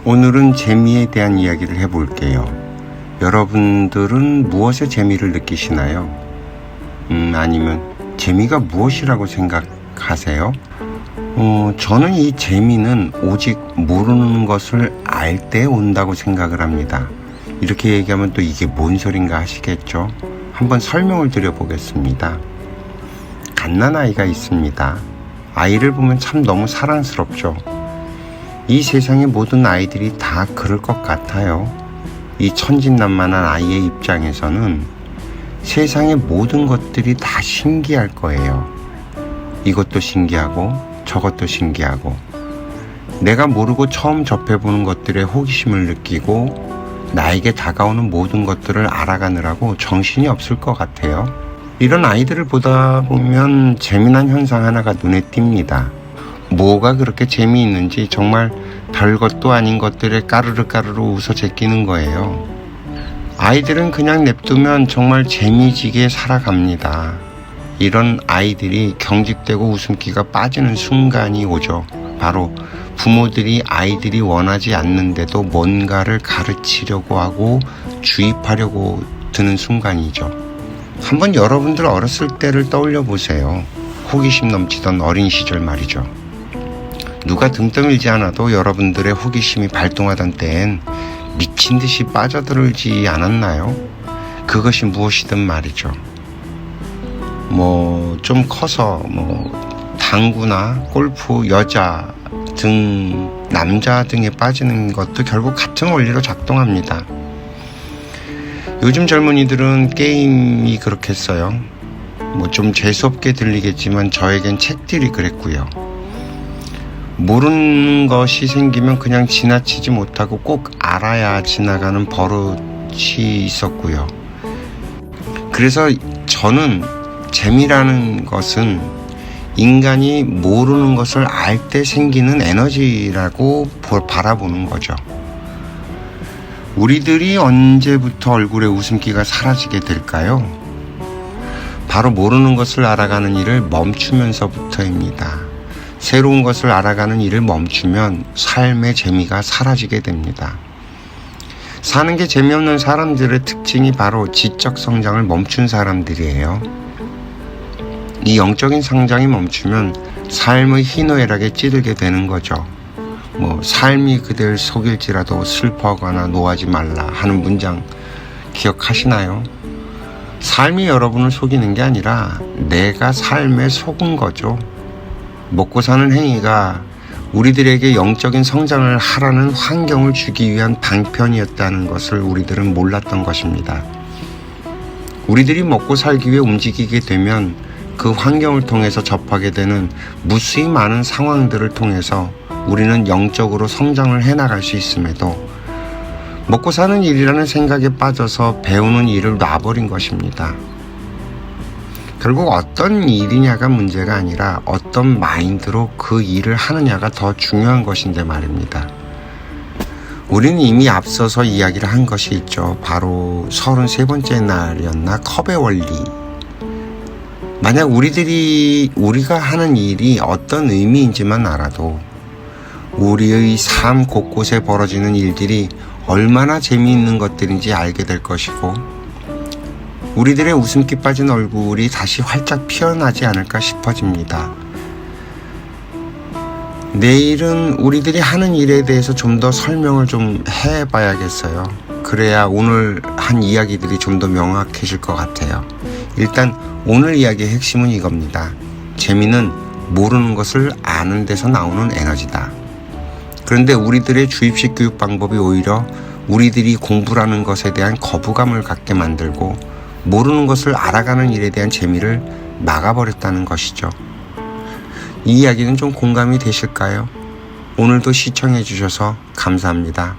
오늘은 재미에 대한 이야기를 해볼게요. 여러분들은 무엇에 재미를 느끼시나요? 아니면 재미가 무엇이라고 생각하세요? 저는 이 재미는 오직 모르는 것을 알 때 온다고 생각을 합니다. 이렇게 얘기하면 또 이게 뭔 소린가 하시겠죠? 한번 설명을 드려보겠습니다. 갓난아이가 있습니다. 아이를 보면 참 너무 사랑스럽죠. 이 세상의 모든 아이들이 다 그럴 것 같아요. 이 천진난만한 아이의 입장에서는 세상의 모든 것들이 다 신기할 거예요. 이것도 신기하고 저것도 신기하고 내가 모르고 처음 접해보는 것들에 호기심을 느끼고 나에게 다가오는 모든 것들을 알아가느라고 정신이 없을 것 같아요. 이런 아이들을 보다 보면 재미난 현상 하나가 눈에 띕니다. 뭐가 그렇게 재미있는지 정말 별것도 아닌 것들에 까르르 웃어 제끼는 거예요. 아이들은 그냥 냅두면 정말 재미지게 살아갑니다. 이런 아이들이 경직되고 웃음기가 빠지는 순간이 오죠. 바로 부모들이 아이들이 원하지 않는데도 뭔가를 가르치려고 하고 주입하려고 드는 순간이죠. 한번 여러분들 어렸을 때를 떠올려 보세요. 호기심 넘치던 어린 시절 말이죠. 누가 등 떠밀지 않아도 여러분들의 호기심이 발동하던 때엔 미친 듯이 빠져들지 않았나요? 그것이 무엇이든 말이죠. 좀 커서 당구나 골프, 여자 등 남자 등에 빠지는 것도 결국 같은 원리로 작동합니다. 요즘 젊은이들은 게임이 그렇겠어요. 좀 재수없게 들리겠지만 저에겐 책들이 그랬고요. 모르는 것이 생기면 그냥 지나치지 못하고 꼭 알아야 지나가는 버릇이 있었고요. 그래서 저는 재미라는 것은 인간이 모르는 것을 알 때 생기는 에너지라고 바라보는 거죠. 우리들이 언제부터 얼굴에 웃음기가 사라지게 될까요? 바로 모르는 것을 알아가는 일을 멈추면서부터입니다. 새로운 것을 알아가는 일을 멈추면 삶의 재미가 사라지게 됩니다. 사는 게 재미없는 사람들의 특징이 바로 지적 성장을 멈춘 사람들이에요. 이 영적인 성장이 멈추면 삶의 희노애락에 찌들게 되는 거죠. 삶이 그댈 속일지라도 슬퍼하거나 노하지 말라 하는 문장 기억하시나요? 삶이 여러분을 속이는 게 아니라 내가 삶에 속은 거죠. 먹고 사는 행위가 우리들에게 영적인 성장을 하라는 환경을 주기 위한 방편이었다는 것을 우리들은 몰랐던 것입니다. 우리들이 먹고 살기 위해 움직이게 되면 그 환경을 통해서 접하게 되는 무수히 많은 상황들을 통해서 우리는 영적으로 성장을 해나갈 수 있음에도 먹고 사는 일이라는 생각에 빠져서 배우는 일을 놔버린 것입니다. 결국 어떤 일이냐가 문제가 아니라 어떤 마인드로 그 일을 하느냐가 더 중요한 것인데 말입니다. 우리는 이미 앞서서 이야기를 한 것이 있죠. 바로 33번째 날이었나? 컵의 원리. 만약 우리가 하는 일이 어떤 의미인지만 알아도 우리의 삶 곳곳에 벌어지는 일들이 얼마나 재미있는 것들인지 알게 될 것이고 우리들의 웃음기 빠진 얼굴이 다시 활짝 피어나지 않을까 싶어집니다. 내일은 우리들이 하는 일에 대해서 좀 더 설명을 좀 해봐야겠어요. 그래야 오늘 한 이야기들이 좀 더 명확해질 것 같아요. 일단 오늘 이야기의 핵심은 이겁니다. 재미는 모르는 것을 아는 데서 나오는 에너지다. 그런데 우리들의 주입식 교육 방법이 오히려 우리들이 공부라는 것에 대한 거부감을 갖게 만들고 모르는 것을 알아가는 일에 대한 재미를 막아버렸다는 것이죠. 이 이야기는 좀 공감이 되실까요? 오늘도 시청해 주셔서 감사합니다.